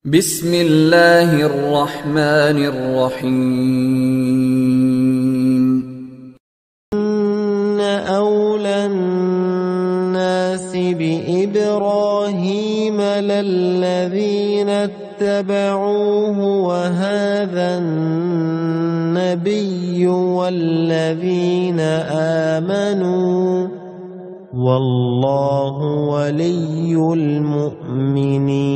بسم الله الرحمن الرحيم. إن أولى الناس بإبراهيم للذين اتبعوه وهذا النبي والذين آمنوا والله ولي المؤمنين.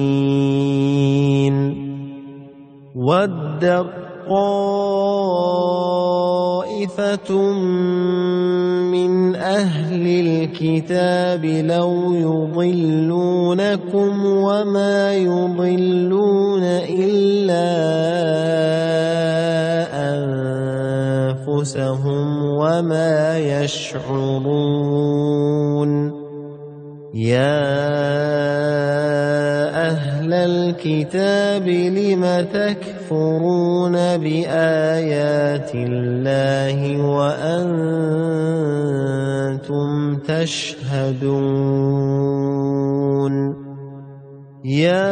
ودت طائفة من أهل الكتاب لو يضلونكم وما يضلون إلا أنفسهم وما يشعرون. يا أهل الكتاب لم تكفرون بآيات الله وأنتم تشهدون. يا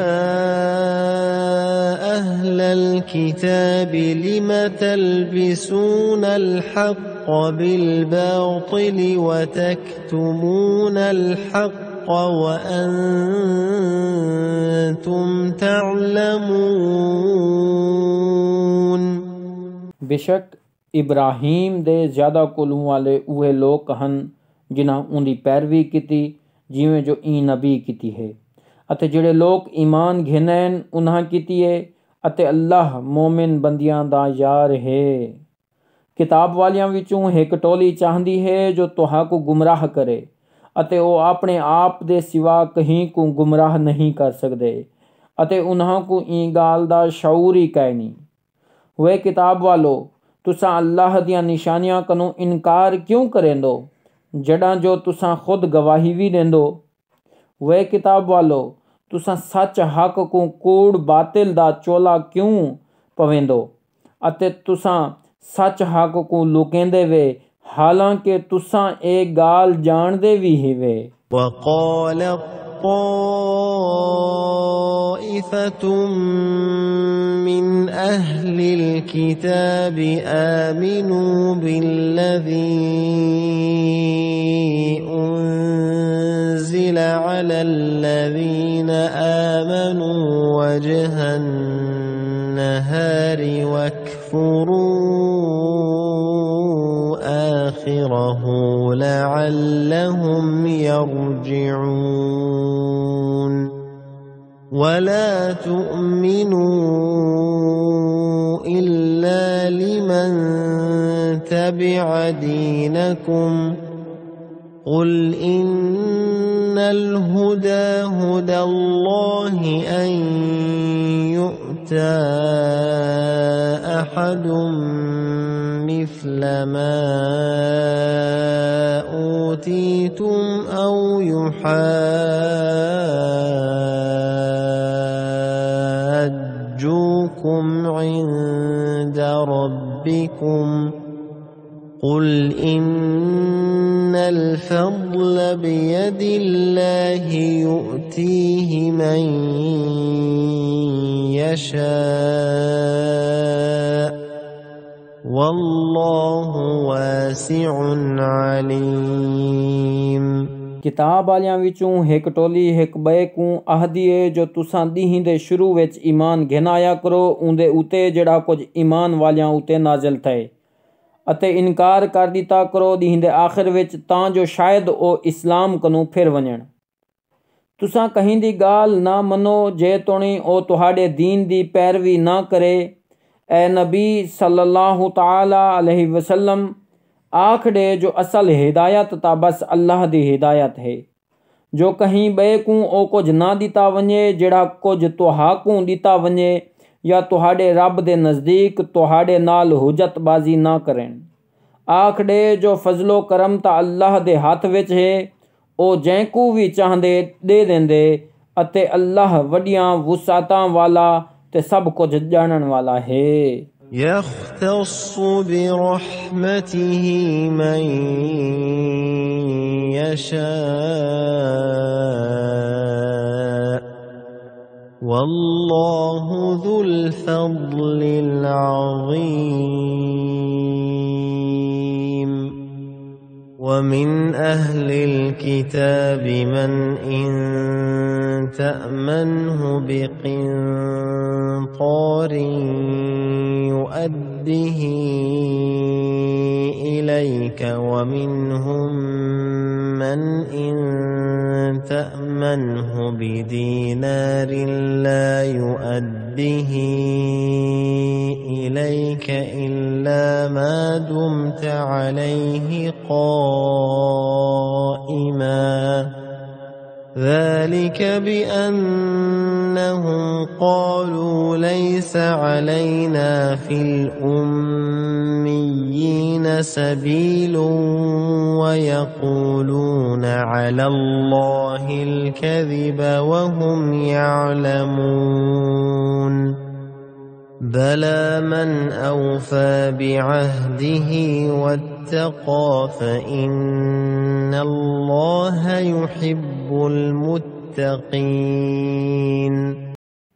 أهل الكتاب لم تلبسون الحق بالباطل وتكتمون الحق وأنتم تعلمون. बेशक इब्राहीम दे ज़्यादा कोलों वाले उहे लोग हन जिन्हां उनकी पैरवी की जिवें जो ई नबी की है अते जिहड़े लोग ईमान घेनैन उन्हां कीती है अते अल्लाह मोमिन बंदियां दा यार है। किताब वालियां विचों एक टोली चाहती है जो तुहाकू गुमराह करे अते वो अपने आप दे सिवा कहीं को गुमराह नहीं कर सकते अते उन्हां को ई गाल दा शऊर ही कै नहीं। वे किताब वालो तुसा अल्लाह दियां निशानियां कनों इनकार क्यों करेंदो जड़ा जो तुसा खुद गवाही भी देंदो। वे किताब वालो तुसा सच हक को कूड़ बातिल दा चोला क्यों पवेंदो अते तुसा सच हक को लुकेंदे वे हालांकि तुसा एक गाल जानदे भी हेवे। वक़ाल ताइफ़तुम मिन अहलिल किताबि आमिनू बिल्लज़ी उन्ज़िला अलल्लज़ीना आमनू वजहन नहारि वक्फुरू آخره لعلهم يرجعون. ولا تؤمنوا إلا لمن تبع دينكم قل إن الهدى هدى الله أن يؤتى أحد مثل ما أوتيتم أو يحاجوكم عند ربكم قل إن الفضل بيد الله يؤتيه من يشاء والله वासिउ अलीम। किताब वालियां विचों एक टोली एक बे को आहदी है जो तुसां दीहीं दे शुरू विच ईमान घेनाया करो उंदे उते जड़ा कुछ ईमान वालियां उते नाज़िल थे अते इनकार कर दिता करो दीहीं दे आखिर विच तां जो शायद ओ इस्लाम कनू फिर वणन। तुसां कहीं दी गाल ना मनो जे तोणी ओ तुहाडे दीन दी पैरवी ना करे। ए नबी सल्लल्लाहु ताला अलैहि वसल्लम आख दे जो असल हिदायत ता बस अल्लाह दी हिदायत है। जो कहीं बे को ओ कुछ ना दिता वने जेड़ा कुछ तुहाकू दिता वने या तुहाडे रब दे नज़दीक तुहाडे नाल हुज्जतबाजी ना करें। आख दे जो फजलो करम ता अल्लाह दे हाथ विच है ओ जैकू भी चाहदे दे देंदे अते अल्लाह वडियां वुसातां वाला ते सब कुछ जानन वाला है। يختص برحمته من يشاء والله ذو الفضل العظيم ومن أهل الكتاب من إن تأمنه بقنطار يؤده إليك ومنهم من إن تأمنه بدينار لا يؤده إليك إلا ما دمت عليه قائما ذلك بأنهم قالوا ليس علينا في الأميين سبيل ويقولون على الله الكذب وهم يعلمون بلى من أوفى بعهده واتقى فإن الله يحب المتقين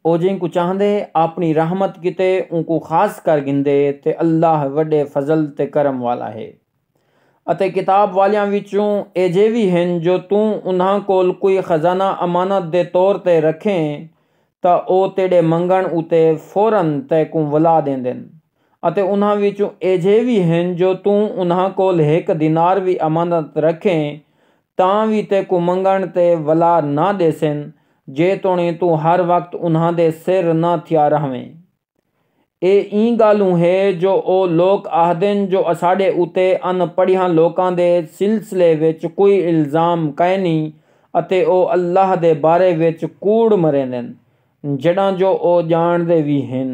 ओ जिनको चाहंदे अपनी रहमत किते उनको खास कर गिंदे ते अल्लाह वड्डे फजल ते करम वाला है ਅਤੇ ਕਿਤਾਬ ਵਾਲਿਆਂ ਵਿੱਚੋਂ ਅਜੇ ਵੀ ਹਨ ਜੋ ਤੂੰ ਉਹਨਾਂ ਕੋਲ ਕੋਈ ਖਜ਼ਾਨਾ ਅਮਾਨਤ ਦੇ ਤੌਰ ਤੇ ਰੱਖੇ ਤਾਂ ਉਹ ਤੇਰੇ ਮੰਗਣ ਉਤੇ ਫੌਰਨ ਤੈਨੂੰ ਵਲਾ ਦਿੰਦੇ ਨੇ ਅਤੇ ਉਹਨਾਂ ਵਿੱਚੋਂ ਅਜੇ ਵੀ ਹਨ ਜੋ ਤੂੰ ਉਹਨਾਂ ਕੋਲ 1 ਦਿਨਾਰ ਵੀ ਅਮਾਨਤ ਰੱਖੇ ਤਾਂ ਵੀ ਤੈਨੂੰ ਮੰਗਣ ਤੇ ਵਲਾ ਨਾ ਦੇਸਨ ਜੇ ਤੋਣੇ ਤੂੰ ਹਰ ਵਕਤ ਉਹਨਾਂ ਦੇ ਸਿਰ ਨਾ ਥਿਆ ਰਵੇਂ ਇਹ ई गालू है जो ओ लोग आखदन जो असाडे उते अनपढ़िया लोकां दे सिलसिले विच कोई इल्ज़ाम कै नहीं अते ओ अल्लाह दे बारे विच कूड़ मरेंदन जड़ा जो ओ जानदे भी हैं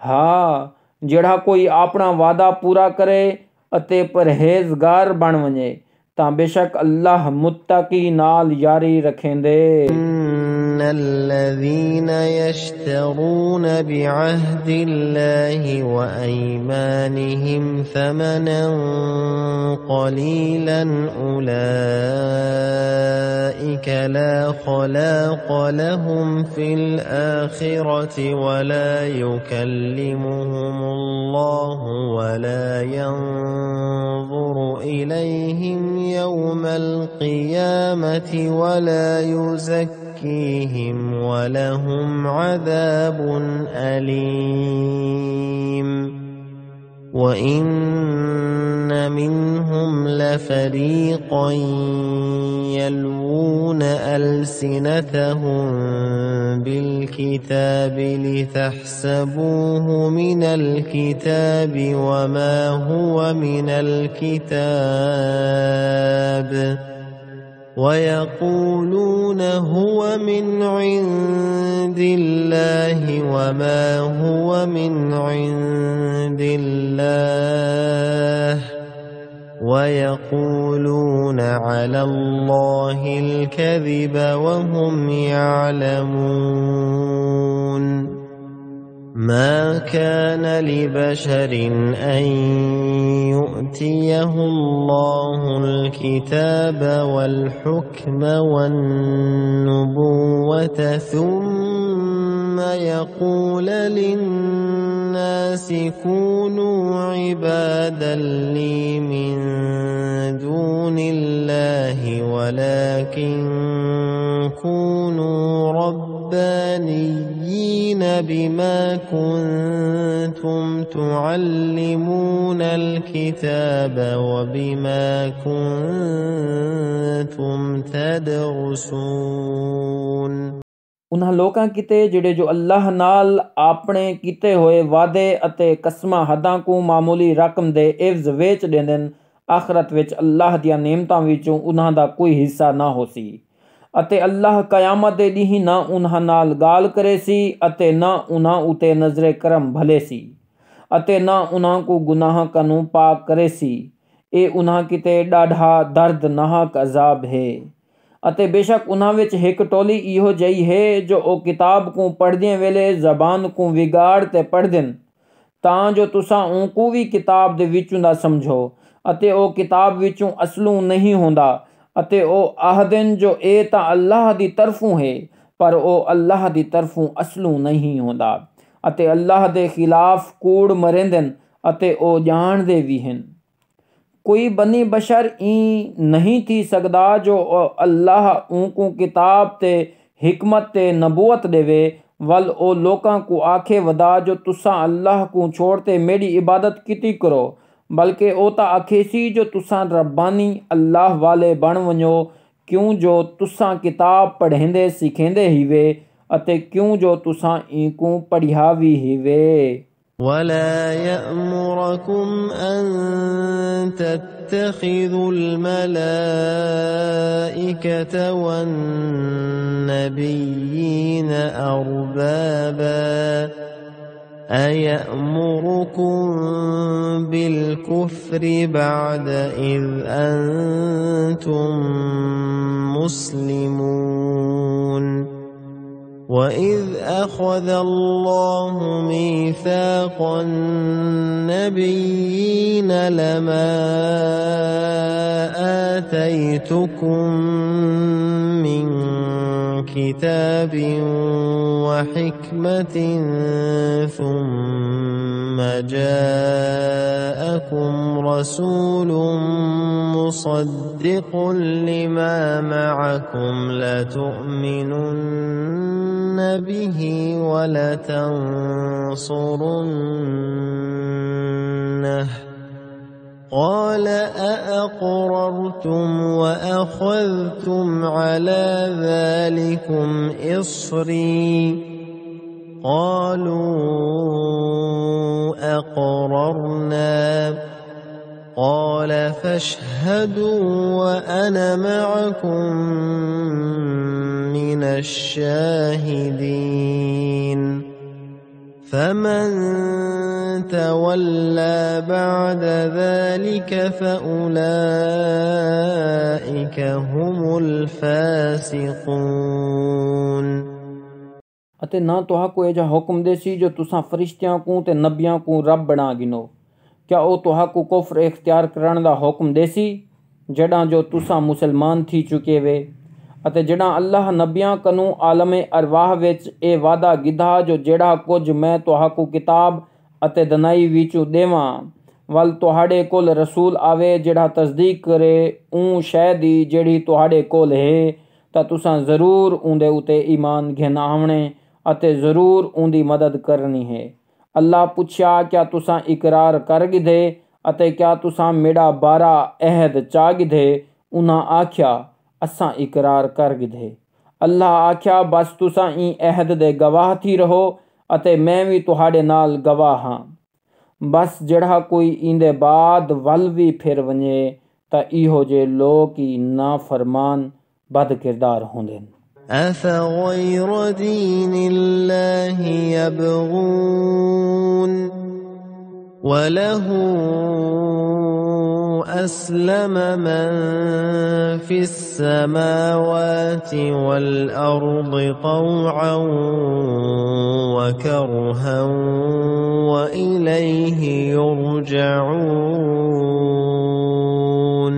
हाँ जड़ा कोई अपना वादा पूरा करे अते परहेज़गार बन वने तां बेशक अल्लाह मुत्तकी नाल यारी रखेंदे الذين يشترون بعهد الله وأيمانهم ثمنا قليلا أولئك لا خلاق لهم في الآخرة ولا يكلمهم الله ولا ينظر إليهم يوم القيامة ولا يزكيهم ولهم عذاب أليم وإن منهم لفريقا يلوون ألسنتهم بالكتاب لتحسبوه من الكتاب وما هو من الكتاب ويقولون هو من عند الله وما هو من عند الله ويقولون على الله الكذب وهم يعلمون ما كان لبشر أن يؤتيه الله الكتاب والحكم والنبوة ثم يقول للناس كونوا عبادا لي من دون الله ولكن كونوا ربانيين بما كنتم تعلمون الكتاب وبما كنتم تدرسون उन्हां लोकां किते जिहड़े जो अल्लाह नाल अपने कीते होए वादे अते कसमां हदां को मामूली रकम दे इवज़ वेच देंदे आखिरत विच अल्लाह दियां नेमतां विचों उन्हां दा कोई हिस्सा ना होसी अते अल्लाह कयामत दे ॾींहुं ना उन्हां नाल गाल करेसी अते ना उन्हां उते नज़रे करम भलेसी अते ना उन्हां को गुनाह कनू पाक करेसी ए उन्हां किते ॾाढा दर्दनाक अज़ाब है अते बेशक उन्हां विच हिक टोली इहो जई है जो ओ किताब को पढ़दे वेले ज़बान को विगाड़ ते पढ़दन तां जो तुसां उनको भी किताब दे विचों दा समझो अते ओ किताब विचों असलू नहीं होंदा अते ओ आहदन जो ए तां अल्लाह दी तरफों है पर ओ अल्लाह दी तरफों असलों नहीं होंदा अते अल्लाह दे खिलाफ कूड़ मरेंदन अते ओ जानदे भी हैं। कोई बनी बशर ई नहीं थी सकदा जो अल्लाह ऊको किताब ते हिकमत ते नबूवत देवे वल ओ लोकां को आखे वदा जो तुसा अल्लाह को छोड़ते मेरी इबादत किती करो, बल्कि ओ ता आखेसी जो तुसा रब्बानी अल्लाह वाले बन वञो, क्यों जो तुसा किताब पढ़ेंदे सिखेंदे हीवे अते क्यों जो तुसा इको पढ़िया भी हीवे। ولا يأمركم أن تتخذوا الملائكة والنبيين أربابا أيأمركم بالكفر بعد إذ أنتم مسلمون وإذ أخذ الله ميثاق النبيين لما آتيتكم من كتاب وحكمة ثم جاءكم رسول مصدق لما معكم لتؤمنن به ولتنصرنه قال أأقررتم وأخذتم على ذلكم إصري قالوا أقررنا قال فاشهدوا وأنا معكم من الشاهدين فمن تولى بعد ذلك فأولئك هم الفاسقون। अते ना तुहा को एजा हुक्म देसी जो तुसा फरिश्तियां को ते नबियां को रब बना गिनो, क्या ओ तुहा को कुफ्र इख्तियार करण दा हुक्म देसी जड़ा जो तुसा मुसलमान थी चुके वे अते जड़ा अल्लाह नबियां कनू आलमे अरवाह विच ए वादा गिधा जो जेड़ा कुछ मैं तुहा को किताब अते दनाई विचों देवां वल तुहाड़े कोल रसूल आवे जेड़ा तस्दीक करे ऊं शै दी जेड़ी तुहाड़े कोल है तां तुसां ज़रूर उंदे उते ईमान घेना आवणे अते ज़रूर उंदी मदद करनी है। अल्लाह पुछया क्या तुसां इकरार कर गिधे अते क्या तुसां मेरा बारा अहद चा गिधे? उन्हां आख्या असां इकरार कर गिधे। अल्लाह आख्या बस तुसां ई अहद दे गवाह थी रहो अते मैं भी तुहाड़े नाल गवाह हाँ। बस जड़ा कोई इंदे बाद वल भी फिर वञे तां इहो जे लोग ही नाफरमान बद किरदार होंदे। أفغير دين الله يبغون وله أسلم من في السماوات والأرض طوعا وكرها وإليه يرجعون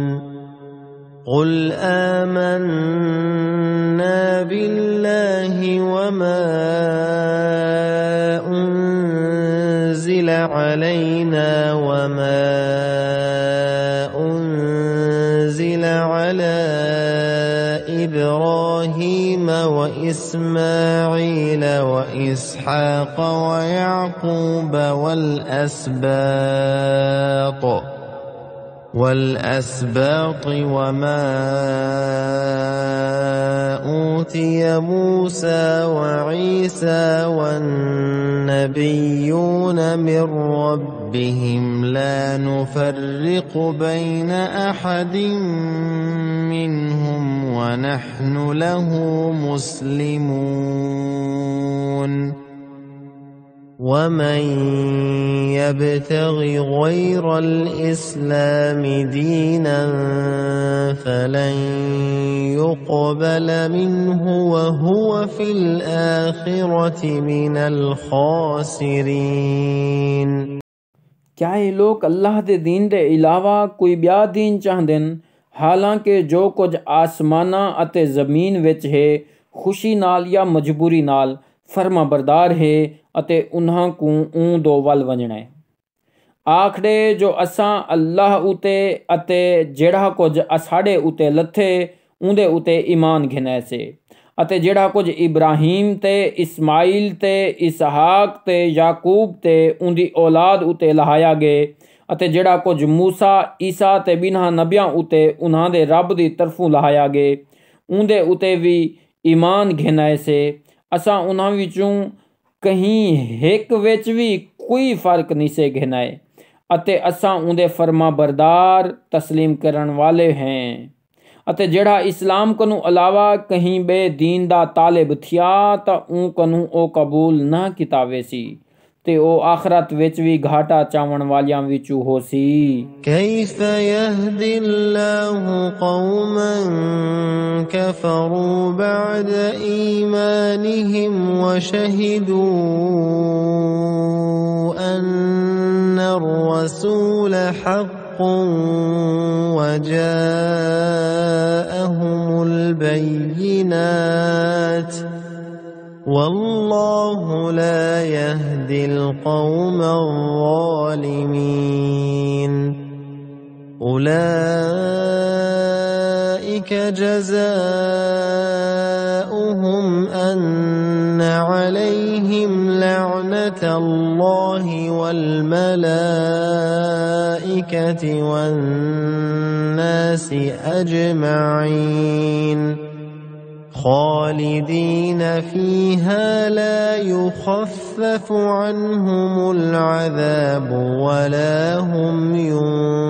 قل آمنا بالله وما أنزل علينا وما أنزل على إبراهيم وإسماعيل وإسحاق ويعقوب والأسباط وما أوتي موسى وعيسى والنبيون من ربهم لا نفرق بين أحد منهم ونحن له مسلمون ومن يبتغ غير الإسلام دينا فلن يقبل منه وهو في الآخرة من الخاسرين। क्या ये लोग अल्लाह दे दीन दे इलावा कोई ब्या दीन चाहदे हालांकि जो कुछ आसमाना अते ज़मीन विच है खुशी नाल या मजबूरी नाल फरमा बरदार है अते उन्हां को ऊं दो वल वंजना है। आखड़े जो असां अल्लाह उते अते जेड़ा कुछ असाड़े उते लथे उंदे उते ईमान घिनै से अते जेड़ा कुछ इब्राहिम ते इस्माइल ते इसहाक ते याकूब ते उंदी औलाद उते लहाया गए अते जेड़ा कुछ मूसा ईसा ते बिन्हा नबियां उते उन्हां दे रब दी तरफों लहाया गए उंदे उते भी ईमान घिनै से। असां उन्हां विचों कहीं हिक विच भी कोई फर्क नहीं से घिनाए अते असां उंदे फरमा बरदार तस्लीम करन वाले हैं। अते जेड़ा इस्लाम कनु अलावा कहीं बे दीन दा तालिब थिया ता ऊं कनु ओ कबूल ना किता वेसी ते ओ आखरत विच भी घाटा चावण वालियां विचों होसी। कैफ यहदिल्लाहु कौमन कफरू बअद ईमानिहिम व शहिदू अन्नर रसूल हक़्क़ुन व जाअहुमुल बय्यिनात वल्लाहु ला यहदिल कौमल ज़ालिमीन। उलाइक जज़ाउहुम अन्न अलैहिम लअनतल्लाहि वल मलाइकति वन नासि अजमईन खालिदीन फीहा ला युखफ्फफु अन्हुमुल अज़ाब वला हुम युनज़रून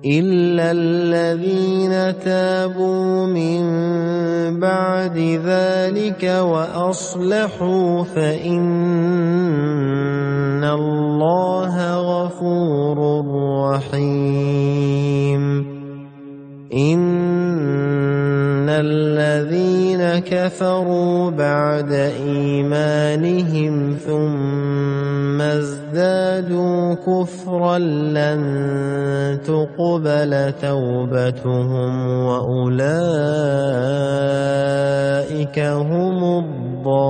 इल्ला الذين تابوا من بعد ذلك وأصلحوا فإن الله غفور رحيم। إن الذين كفروا بعد إيمانهم ثم ازدادوا كفرا لن تقبل توبتهم وأولئك هم الضالون।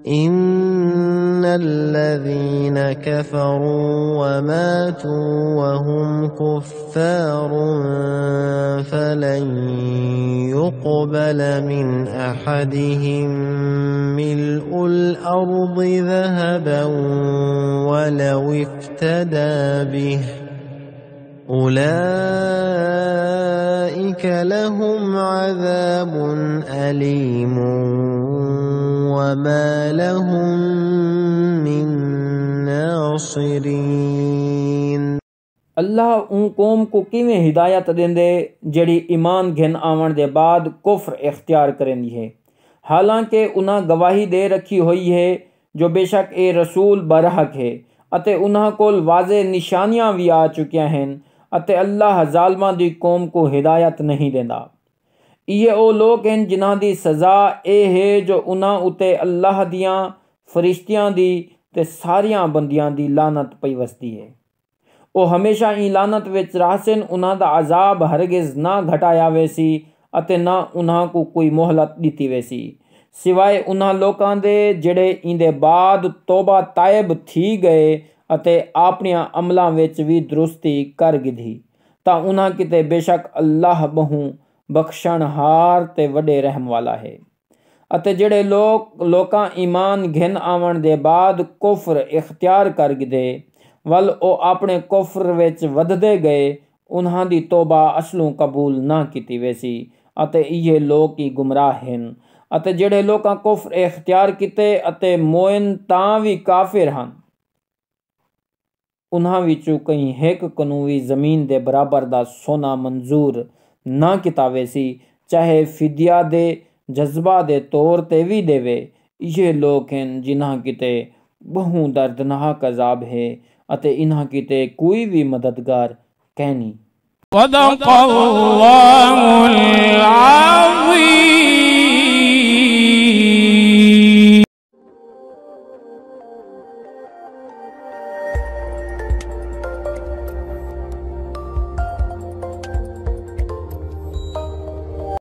إن الذين كفروا وماتوا وهم كفار فلن يقبل من أحدهم ملء الأرض ذهبا ولو افتدى به أولئك لهم عذاب أليم وما لهم من नासिरीन। अल्लाह उन कौम को किवें हिदायत देंदे जड़ी ईमान घिन आवन दे बाद कुफ्र इख्तियार करेंदी है, हालांकि उन्हां गवाही दे रखी हुई है जो बेशक ए रसूल बरहक है अते उन्हां कोल वाज़े निशानियां भी आ चुकियां हैं अते अल्लाह ज़ालमां दी कौम को हिदायत नहीं देंदा। ये ओ लोग हैं जिन्हां दी सज़ा ए है जो उन्हां उते अल्लाह दियां फरिश्तियां दी ते सारियां बंदियां दी लानत पई वसदी है। ओ हमेशा ई लानत विच रहसन, उन्हां दा अजाब हरगिज़ ना घटाया वेसी अते ना उन्हां को कोई मोहलत दी वेसी सिवाय उन्हां लोकां दे जेड़े इंदे बाद तौबा तायब थी गए अते अपनियां अमलां विच भी दुरुस्ती कर गिधी तां उन्हां किते बेशक अल्लाह बहु बख्शणहार ते वडे रहम वाला है। अते जेड़े लोकां ईमान घिन आवन दे बाद कुफ्र इख्तियार कर गिदे वल ओ अपने कुफ्र विच वधदे गए, उन्हां दी तौबा असलों कबूल ना कीती वेसी अते इहे लोग ही गुमराह हैं। अते जेड़े लोकां कुफ्र इख्तियार कीते अते मोइन तां भी काफिर हन, उन्हां विचों कई हिक कनू भी ज़मीन दे बराबर दा सोना मंजूर ना कीता वेसी, चाहे फिदिया दे जज्बा दे तौर ते भी देवे। ये लोग हैं जिन्हां किते बहु दर्दनाक अजाब है अते इन्हां किते कोई भी मददगार कहनी।